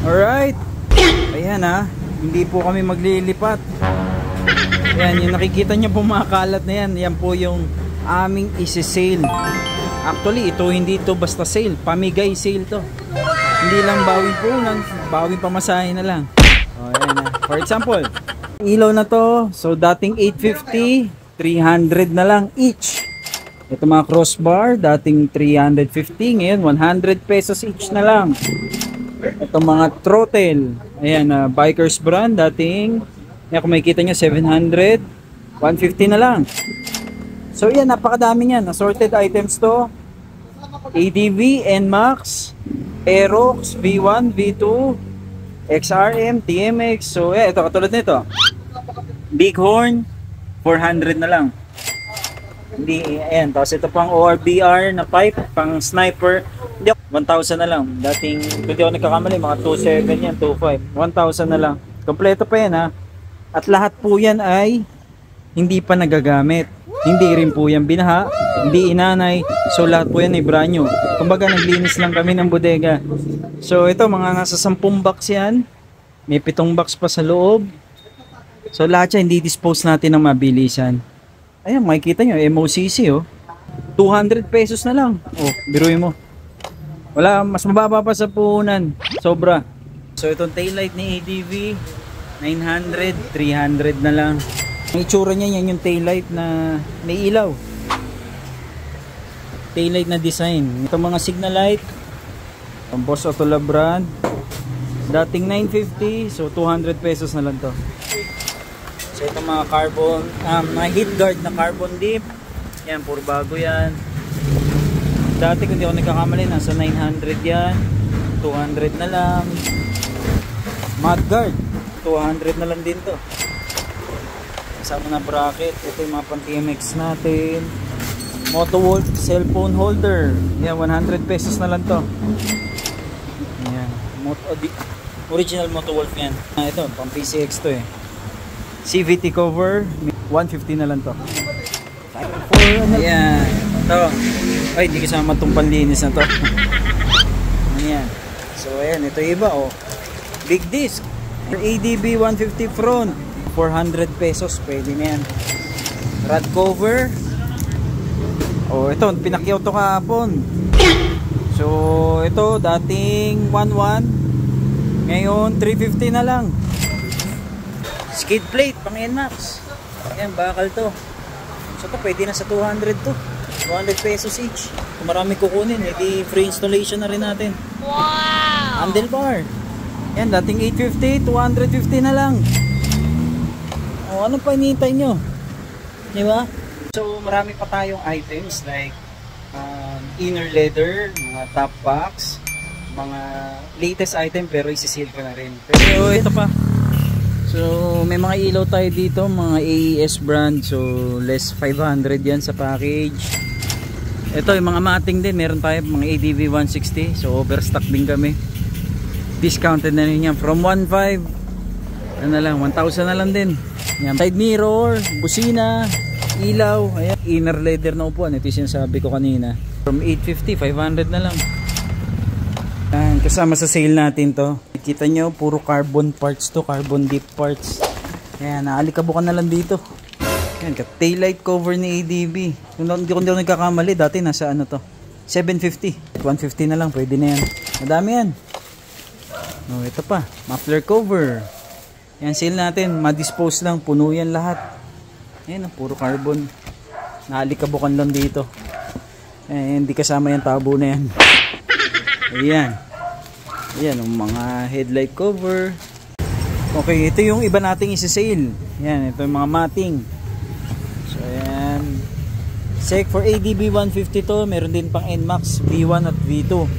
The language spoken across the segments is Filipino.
Alright. Ayan ha. Hindi po kami maglilipat. Ayan, yung nakikita nyo po mga kalat na yan. Yan po yung aming isi-sale. Actually, ito hindi to basta sale. Pamigay sale to. Hindi lang bawing punan, bawing pamasahe na lang. O, ayan ha. For example, ilaw na to. So, dating 850, 300 na lang each. Ito mga crossbar, dating 350, ngayon 100 pesos each na lang. Ito mga throttle, ayan, Bikers brand, dating, yan, kung makikita nyo, 700, 150 na lang. So yan, napakadami yan, assorted items to. ADV, NMAX, Aerox, V1, V2, XRM, TMX. So ito, katulad nito, Bighorn, 400 na lang. Hindi, ayan, tapos ito pang ORBR na pipe, pang sniper, 1,000 na lang. Dating, hindi ako nagkakamali, mga 2.7 yan, 2.5, 1,000 na lang. Kompleto pa yan ha. At lahat po yan ay hindi pa nagagamit. Hindi rin po yan binaha, hindi inanay. So lahat po yan ay brand new. Kumbaga naglinis lang kami ng bodega. So ito, mga nasa 10 box yan. May 7 box pa sa loob. So lahat yan, hindi dispose natin ng mabilisan. Ayan, makikita nyo, MOCC oh. 200 pesos na lang. Oh, biruin mo. Wala, mas mababa pa sa puhunan. Sobra. So itong taillight ni ADV, 900, 300 na lang. Ang itsura niya, yan yung taillight na may ilaw. Taillight na design. Itong mga signal light, ang Boss Autola brand, dating 950, so 200 pesos na lang to. So ito mga carbon, mga heat guard na carbon dip. Yan, puro bago yan. Dati kung di ako nagkakamali, nasa 900 yan. 200 na lang. Mud guard, 200 na lang din to. Kasama na bracket. Ito yung mga pan-TMX natin. Motowolf cellphone holder. Yan, 100 pesos na lang to. Yan. Original Motowolf yan. Ito, pang PCX to eh. CVT cover, 150 na lang to. Ayan. Ito. Ay, hindi kasama itong panlinis na to. Ayan. So, ayan. Ito iba, oh. Big disc. ADB 150 front. 400 pesos. Pwede na yan. Rad cover. Oh, ito. Pinakyaw to kahapon. So, ito. Dating 1.1. Ngayon, 350 na lang. Skid plate, pang NMAX. Ayan, bakal to. So ito, pwede na sa 200 to. 200 pesos each. Kung marami kukunin, edi free installation na rin natin. Wow! Handlebar. Ayan, dating 850, 250 na lang. O, ano pa hinihintay nyo? Diba? So, marami pa tayong items like inner leather, mga top box, mga latest item pero isi-seal ko na rin. Pero ito pa. So may mga ilaw tayo dito, mga AES brand, so less 500 yan sa package. Ito yung mga mating din, meron tayo mga ADV 160, so overstock din kami. Discounted na rin yan from 1.5 ano na lang, 1,000 na lang din. Yan, side mirror, busina, ilaw, ayan. Inner leather na upuan, ito yung sinasabi ko kanina. From 850, 500 na lang. Ayan, kasama sa sale natin to. Kita nyo, puro carbon parts to, carbon dip parts. Ayan, naalikabukan na lang dito. Ayan, taillight cover ni ADB. Kung hindi ko nagkakamali, dati nasa ano to, 750, 150 na lang, pwede na yan. Madami yan. Oh, ito pa, muffler cover. Ayan, sale natin, ma-dispose lang, puno yan lahat. Ayan, puro carbon. Naalikabukan lang dito. Ayan, hindi kasama yung tabo na yan. Ayan. Ayan, yung mga headlight cover. Okay, ito yung iba nating isa-sale. Ayan, ito yung mga mating. So, ayan. Sec for ADB 150 to. Meron din pang NMAX V1 at V2.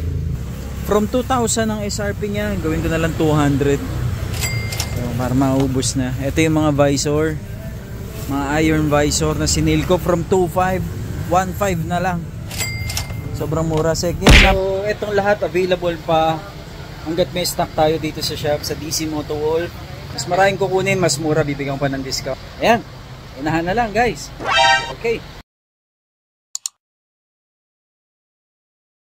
From 2,000 ang SRP niya, gawin ko na lang 200. So, para maubos na. Ito yung mga visor. Mga iron visor na sinil ko from 2.5, 1.5 na lang. Sobrang mura, Sec. So, itong lahat available pa. Hanggat may stock tayo dito sa shop, sa DC Motowolf. Mas maraming kukunin, mas mura, bibigyan pa ng discount. Ayan, unahan na lang guys. Okay.